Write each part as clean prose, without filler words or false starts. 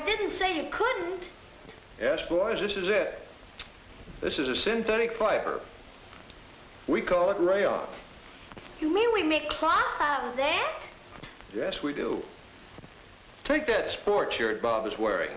didn't say you couldn't. Yes, boys, this is it. This is a synthetic fiber. We call it rayon. You mean we make cloth out of that? Yes, we do. Take that sport shirt Bob is wearing.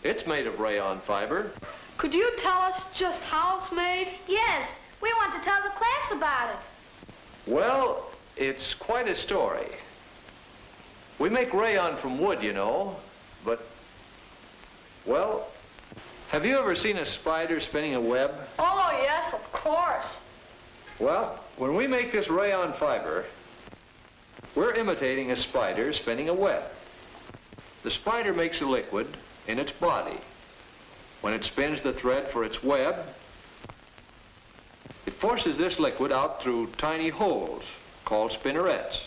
It's made of rayon fiber. Could you tell us just how it's made? Yes, we want to tell the class about it. Well, it's quite a story. We make rayon from wood, you know, but, well, have you ever seen a spider spinning a web? Oh, yes, of course. Well, when we make this rayon fiber, we're imitating a spider spinning a web. The spider makes a liquid in its body. When it spins the thread for its web, it forces this liquid out through tiny holes called spinnerets.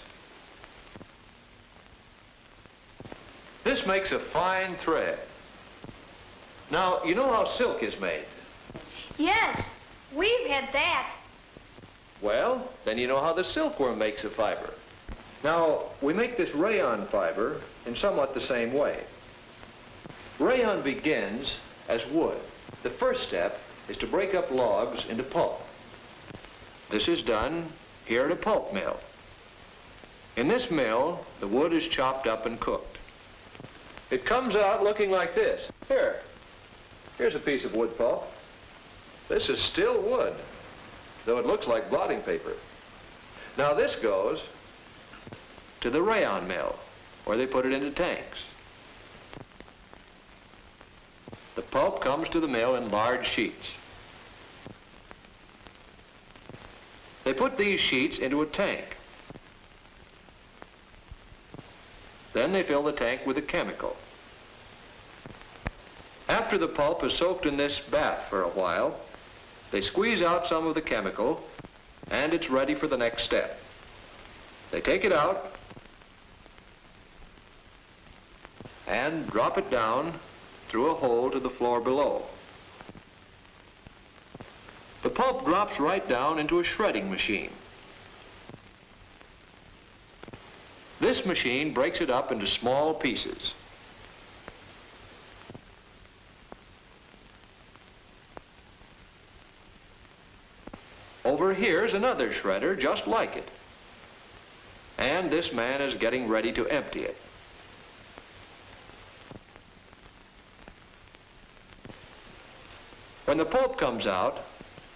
This makes a fine thread. Now, you know how silk is made? Yes, we've had that. Well, then you know how the silkworm makes a fiber. Now, we make this rayon fiber in somewhat the same way. Rayon begins as wood. The first step is to break up logs into pulp. This is done here at a pulp mill. In this mill, the wood is chopped up and cooked. It comes out looking like this. Here's a piece of wood pulp. This is still wood, though it looks like blotting paper. Now this goes to the rayon mill, where they put it into tanks. The pulp comes to the mill in large sheets. They put these sheets into a tank. Then they fill the tank with a chemical. After the pulp is soaked in this bath for a while, they squeeze out some of the chemical, and it's ready for the next step. They take it out and drop it down through a hole to the floor below. The pulp drops right down into a shredding machine. This machine breaks it up into small pieces. Over here's another shredder just like it. And this man is getting ready to empty it. When the pulp comes out,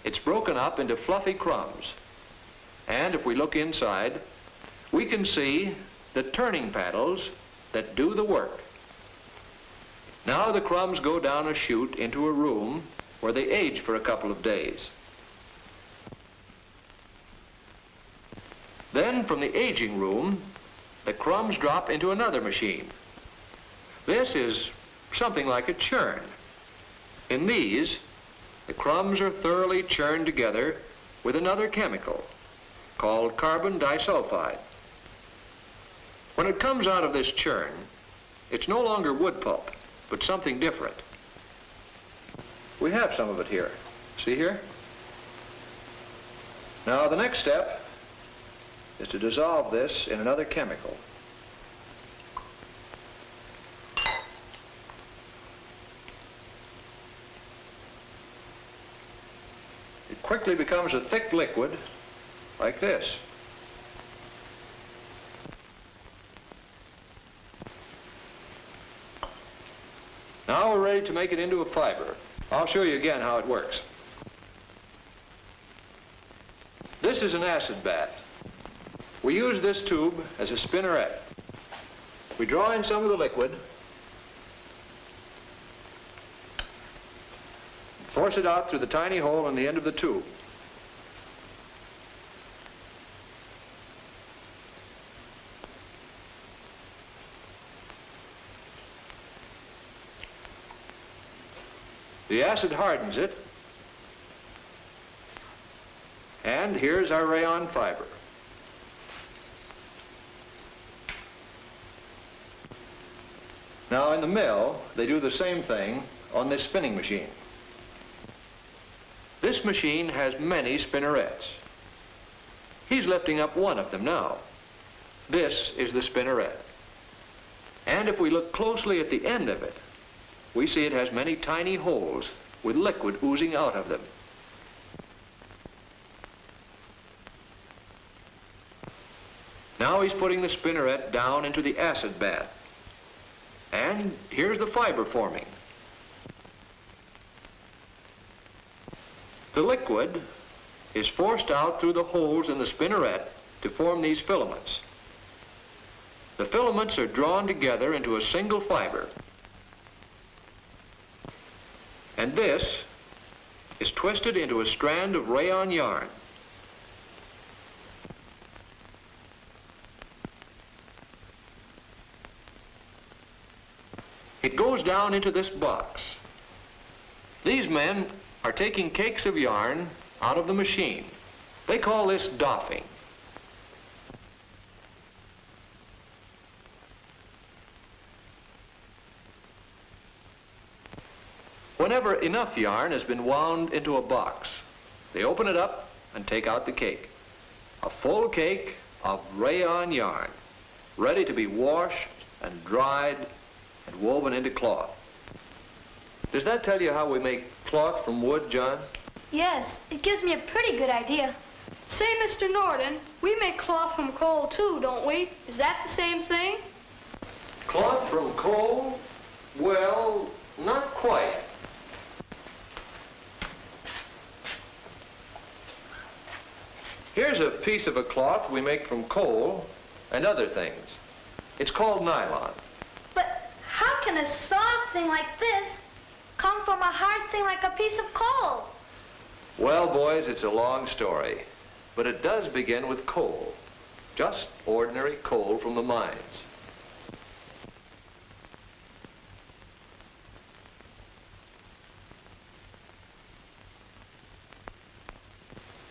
it's broken up into fluffy crumbs. And if we look inside, we can see the turning paddles that do the work. Now the crumbs go down a chute into a room where they age for a couple of days. Then from the aging room, the crumbs drop into another machine. This is something like a churn. In these, the crumbs are thoroughly churned together with another chemical called carbon disulfide. When it comes out of this churn, it's no longer wood pulp, but something different. We have some of it here. See here? Now the next step is to dissolve this in another chemical. It quickly becomes a thick liquid like this. Now we're ready to make it into a fiber. I'll show you again how it works. This is an acid bath. We use this tube as a spinneret. We draw in some of the liquid, force it out through the tiny hole in the end of the tube. The acid hardens it, and here's our rayon fiber. Now in the mill, they do the same thing on this spinning machine. This machine has many spinnerets. He's lifting up one of them now. This is the spinneret. And if we look closely at the end of it, we see it has many tiny holes with liquid oozing out of them. Now he's putting the spinneret down into the acid bath. And here's the fiber forming. The liquid is forced out through the holes in the spinneret to form these filaments. The filaments are drawn together into a single fiber. And this is twisted into a strand of rayon yarn. It goes down into this box. These men are taking cakes of yarn out of the machine. They call this doffing. Whenever enough yarn has been wound into a box, they open it up and take out the cake. A full cake of rayon yarn, ready to be washed and dried and woven into cloth. Does that tell you how we make cloth from wood, John? Yes, it gives me a pretty good idea. Say, Mr. Norden, we make cloth from coal too, don't we? Is that the same thing? Cloth from coal? Well, not quite. Here's a piece of a cloth we make from coal and other things. It's called nylon. But how can a soft thing like this come from a hard thing like a piece of coal? Well, boys, it's a long story, but it does begin with coal. Just ordinary coal from the mines.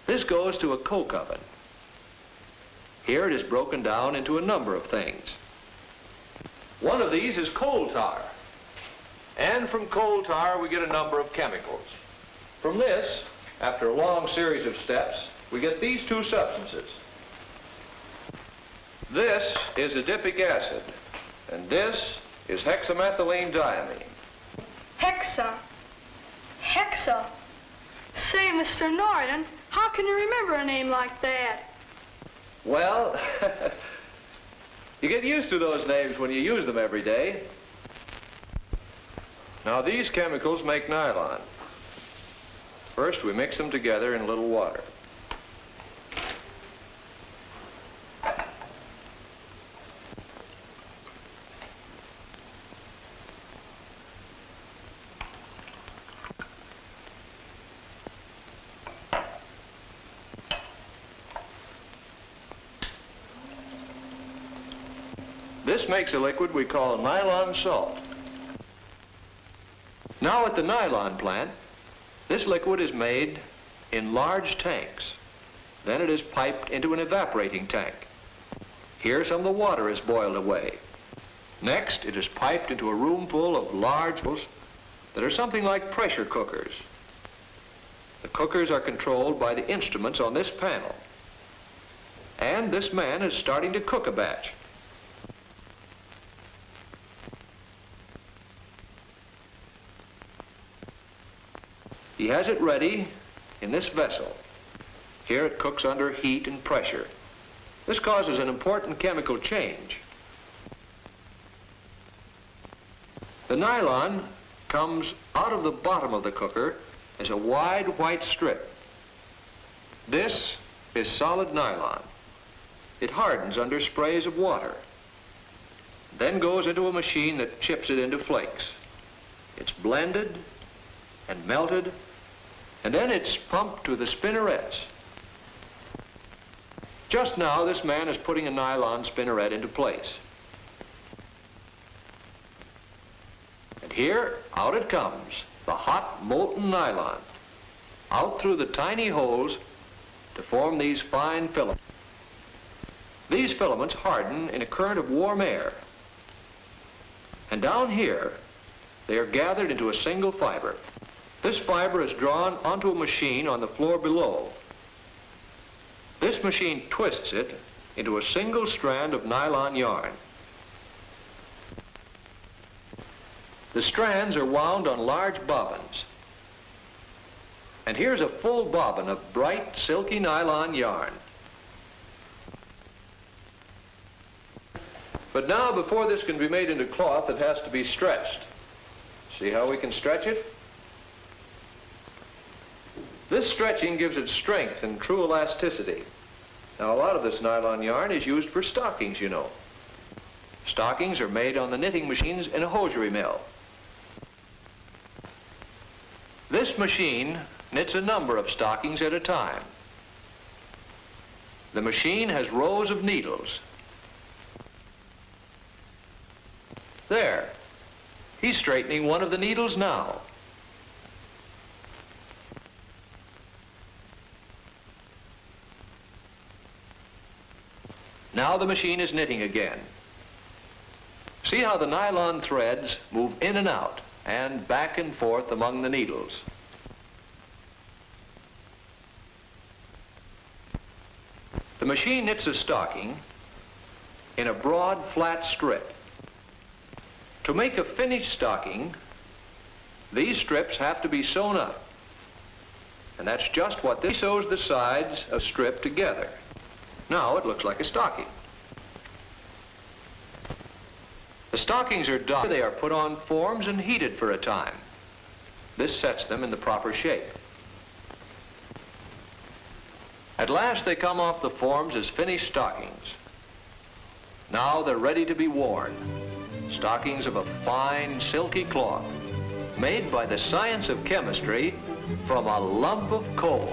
This goes to a coke oven. Here it is broken down into a number of things. One of these is coal tar. And from coal tar we get a number of chemicals. From this, after a long series of steps, we get these two substances. This is adipic acid, and this is hexamethylene diamine. Hexa. Hexa. Say, Mr. Norden, how can you remember a name like that? Well, you get used to those names when you use them every day. Now these chemicals make nylon. First we mix them together in a little water. This makes a liquid we call nylon salt. Now at the nylon plant, this liquid is made in large tanks. Then it is piped into an evaporating tank. Here some of the water is boiled away. Next, it is piped into a room full of large bowls that are something like pressure cookers. The cookers are controlled by the instruments on this panel. And this man is starting to cook a batch. He has it ready in this vessel. Here it cooks under heat and pressure. This causes an important chemical change. The nylon comes out of the bottom of the cooker as a wide white strip. This is solid nylon. It hardens under sprays of water, then goes into a machine that chips it into flakes. It's blended and melted, and then it's pumped to the spinnerets. Just now, this man is putting a nylon spinneret into place. And here, out it comes, the hot, molten nylon, out through the tiny holes to form these fine filaments. These filaments harden in a current of warm air. And down here, they are gathered into a single fiber. This fiber is drawn onto a machine on the floor below. This machine twists it into a single strand of nylon yarn. The strands are wound on large bobbins. And here's a full bobbin of bright, silky nylon yarn. But now, before this can be made into cloth, it has to be stretched. See how we can stretch it? This stretching gives it strength and true elasticity. Now, a lot of this nylon yarn is used for stockings, you know. Stockings are made on the knitting machines in a hosiery mill. This machine knits a number of stockings at a time. The machine has rows of needles. There. He's straightening one of the needles now. Now the machine is knitting again. See how the nylon threads move in and out and back and forth among the needles. The machine knits a stocking in a broad, flat strip. To make a finished stocking, these strips have to be sewn up. And that's just what this sews the sides of the strip together. Now it looks like a stocking. The stockings are done. They are put on forms and heated for a time. This sets them in the proper shape. At last they come off the forms as finished stockings. Now they're ready to be worn. Stockings of a fine, silky cloth, made by the science of chemistry from a lump of coal.